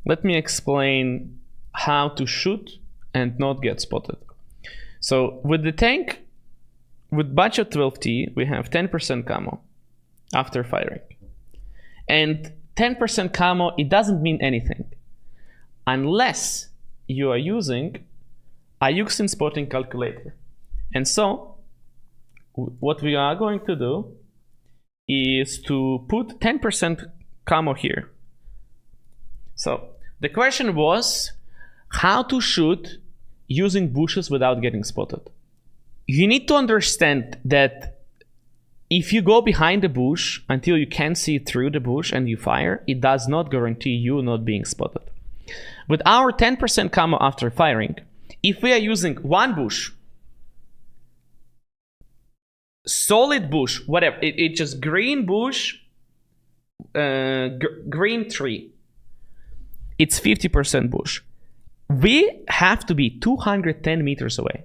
let me explain how to shoot and not get spotted. So with the tank, with budget 12T, we have 10% camo after firing. And 10% camo, it doesn't mean anything unless you are using iyouxin spotting calculator. And so what we are going to do is to put 10% camo here. So the question was how to shoot using bushes without getting spotted. You need to understand that if you go behind the bush until you can't see through the bush and you fire, it does not guarantee you not being spotted. With our 10% camo after firing, if we are using one bush, solid bush, whatever, it's just green bush, green tree, it's 50% bush. We have to be 210 meters away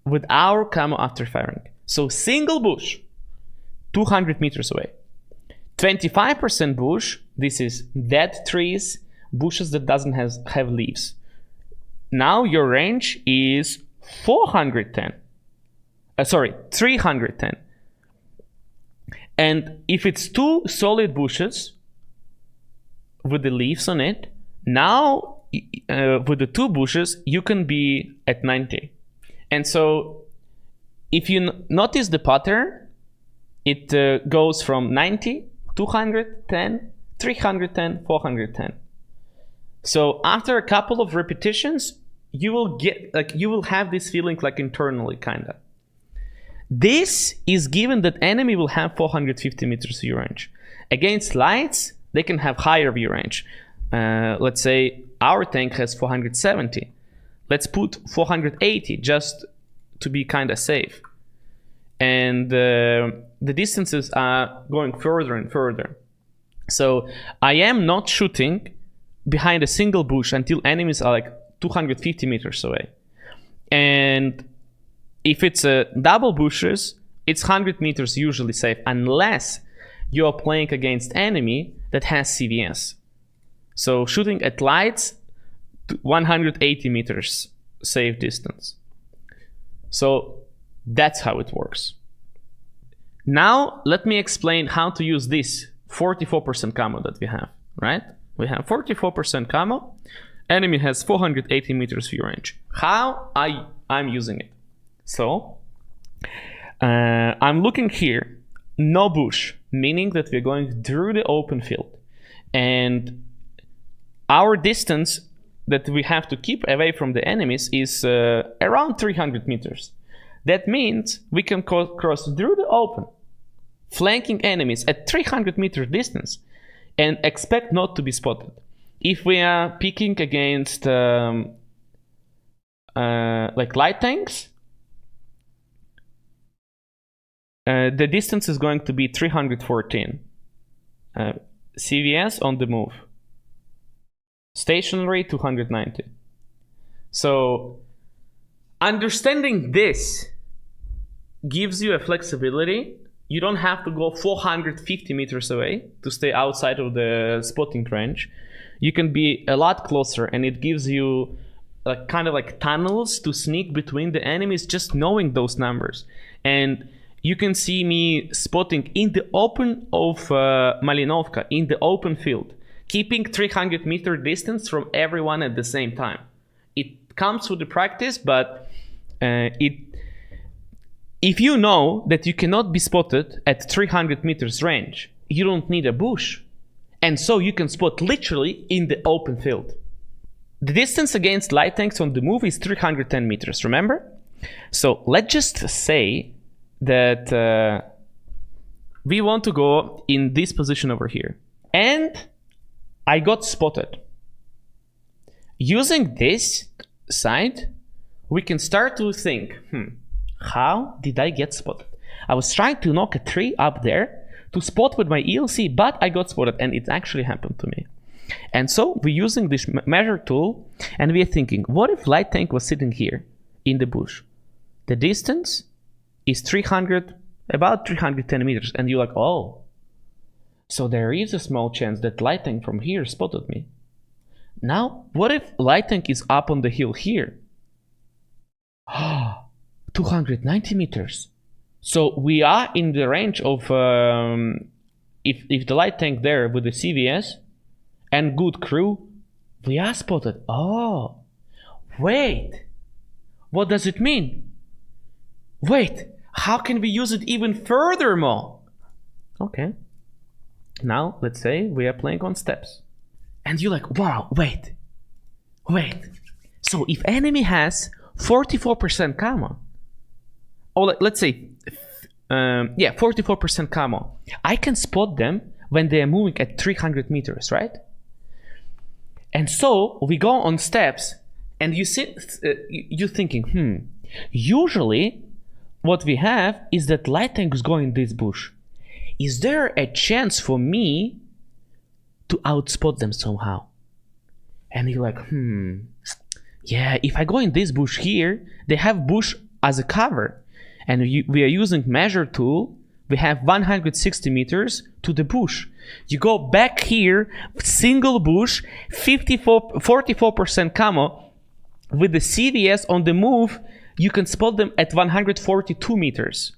with our camo after firing. So single bush, 200 meters away. 25% bush, this is dead trees, bushes that doesn't have leaves. Now your range is 310. And if it's two solid bushes with the leaves on it, now with the two bushes, you can be at 90. And so if you notice the pattern, it goes from 90, 210, 310, 410. So after a couple of repetitions, you will have this feeling like internally kinda. This is given that enemy will have 450 meters view range. Against lights, they can have higher view range. Let's say our tank has 470. Let's put 480 just to be kind of safe. And the distances are going further and further. So I am not shooting behind a single bush until enemies are like 250 meters away. And if it's double bushes, it's 100 meters usually safe, unless you're playing against enemy that has CVS. So shooting at lights, 180 meters safe distance. So that's how it works. Now let me explain how to use this 44% camo that we have, right? We have 44% camo. Enemy has 480 meters view range. How I'm using it? So I'm looking here, no bush, meaning that we're going through the open field. And our distance that we have to keep away from the enemies is around 300 meters. That means we can cross through the open, flanking enemies at 300 meter distance and expect not to be spotted. If we are picking against like light tanks, the distance is going to be 314. CVS on the move. Stationary 290. So understanding this gives you a flexibility. You don't have to go 450 meters away to stay outside of the spotting range. You can be a lot closer, and it gives you kind of like tunnels to sneak between the enemies, just knowing those numbers. And you can see me spotting in the open of Malinovka, in the open field, keeping 300 meter distance from everyone at the same time. It comes with the practice, but if you know that you cannot be spotted at 300 meters range, you don't need a bush. And so you can spot literally in the open field. The distance against light tanks on the move is 310 meters, remember? So let's just say that we want to go in this position over here. And I got spotted. Using this side, we can start to think, how did I get spotted? I was trying to knock a tree up there to spot with my ELC, but I got spotted, and it actually happened to me. And so we're using this measure tool, and we're thinking, what if light tank was sitting here in the bush? The distance is about 310 meters, and you're like, oh, so there is a small chance that light tank from here spotted me. Now, what if light tank is up on the hill here? 290 meters. So we are in the range of if the light tank there with the CVS and good crew, we are spotted. Oh, wait. What does it mean? Wait, how can we use it even furthermore? Okay. Now, let's say we are playing on steps. And you're like, wow, wait. So if enemy has 44% camo, or let's say, 44% camo, I can spot them when they are moving at 300 meters, right? And so we go on steps, and you're thinking, usually what we have is that light tank is going in this bush. Is there a chance for me to outspot them somehow? And you're like, yeah, if I go in this bush here, they have bush as a cover. And we are using measure tool. We have 160 meters to the bush. You go back here, single bush, 44% camo. With the CVS on the move, you can spot them at 142 meters.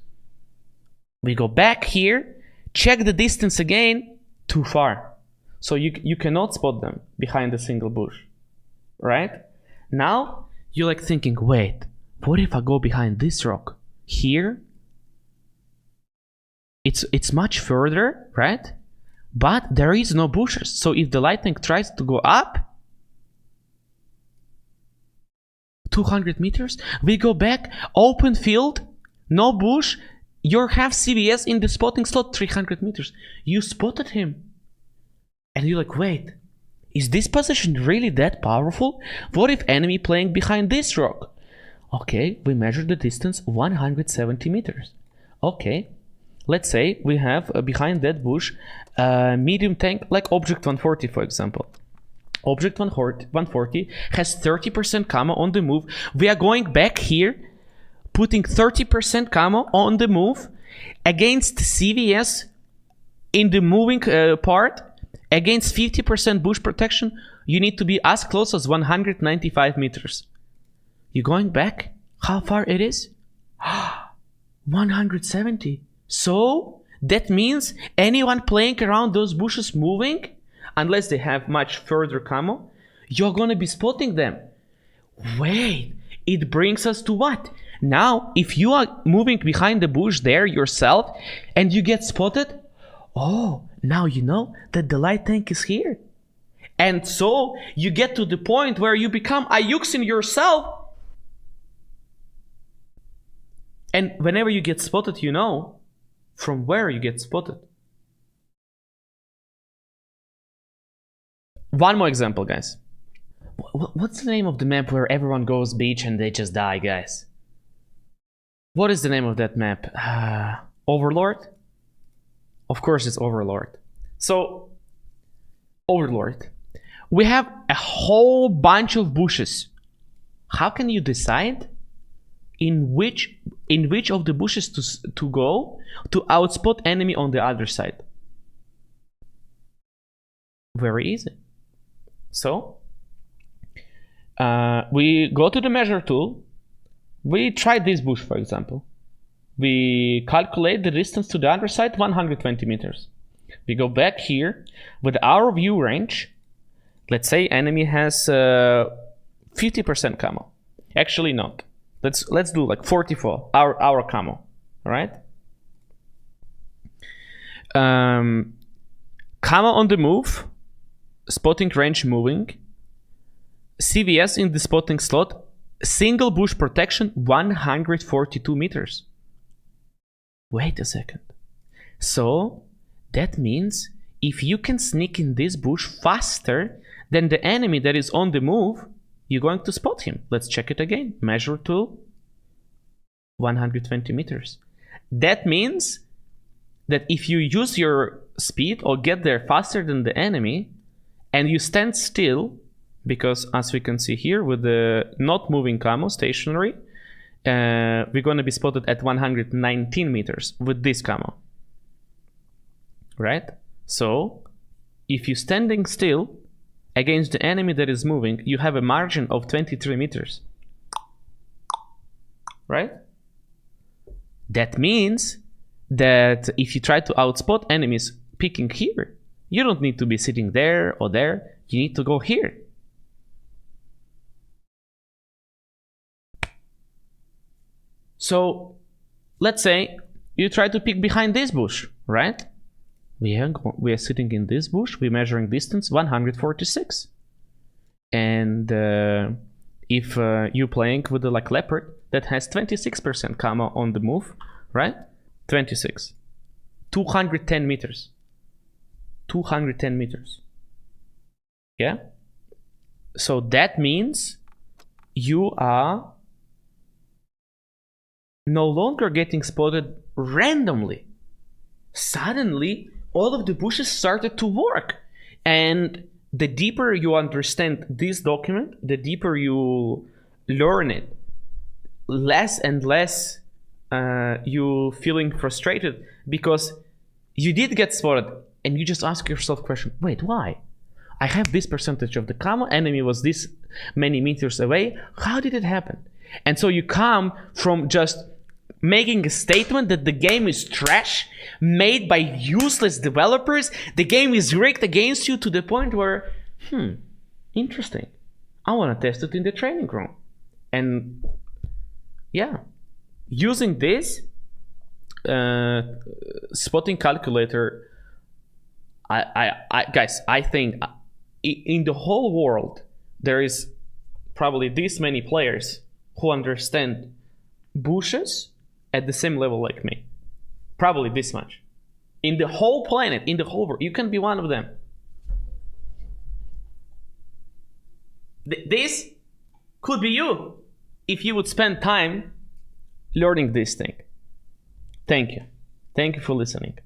We go back here, check the distance again, too far. So you cannot spot them behind a single bush, right? Now, you're like thinking, wait, what if I go behind this rock? Here, it's much further, right? But there is no bushes. So if the light tank tries to go up 200 meters, we go back, open field, no bush, you have CVS in the spotting slot 300 meters. You spotted him. And you're like, wait, is this position really that powerful? What if enemy playing behind this rock? Okay, we measure the distance 170 meters. Okay, let's say we have behind that bush medium tank like Object 140, for example. Object 140 has 30% camo on the move. We are going back here, putting 30% camo on the move against CVS in the moving part. Against 50% bush protection, you need to be as close as 195 meters. You're going back? How far it is? 170. So that means anyone playing around those bushes moving, unless they have much further camo, you're gonna be spotting them. Wait, it brings us to what? Now, if you are moving behind the bush there yourself and you get spotted, oh, now you know that the light tank is here. And so you get to the point where you become iyouxin yourself. And whenever you get spotted, you know from where you get spotted. One more example, guys. What's the name of the map where everyone goes beach and they just die, guys? What is the name of that map? Overlord? Of course it's Overlord. So, Overlord. We have a whole bunch of bushes. How can you decide in which of the bushes to go to outspot enemy on the other side? Very easy. So, we go to the measure tool. We try this bush, for example. We calculate the distance to the other side, 120 meters. We go back here with our view range. Let's say enemy has 50% camo. Actually not. Let's do like 44, our camo, all right? Camo on the move, spotting range moving, CVS in the spotting slot, single bush protection 142 meters. Wait a second. So that means if you can sneak in this bush faster than the enemy that is on the move, you're going to spot him. Let's check it again. Measure tool, 120 meters. That means that if you use your speed or get there faster than the enemy and you stand still, because as we can see here with the not moving camo, stationary, we're going to be spotted at 119 meters with this camo, right? So if you're standing still against the enemy that is moving, you have a margin of 23 meters. Right? That means that if you try to outspot enemies picking here, you don't need to be sitting there or there. You need to go here. So let's say you try to pick behind this bush, right? We are sitting in this bush. We're measuring distance 146. And if you're playing with the like leopard that has 26% comma on the move, right? 26. 210 meters. 210 meters. Yeah? So that means you are no longer getting spotted randomly. Suddenly, all of the bushes started to work. And the deeper you understand this document, the deeper you learn it, less and less you feeling frustrated because you did get spotted and you just ask yourself question, wait, why? I have this percentage of the comma, enemy was this many meters away. How did it happen? And so you come from just making a statement that the game is trash, made by useless developers, the game is rigged against you, to the point where, interesting. I want to test it in the training room. And yeah, using this spotting calculator, guys, I think in the whole world, there is probably this many players who understand bushes at the same level like me. Probably this much. In the whole planet, in the whole world, you can be one of them. This could be you if you would spend time learning this thing. Thank you. Thank you for listening.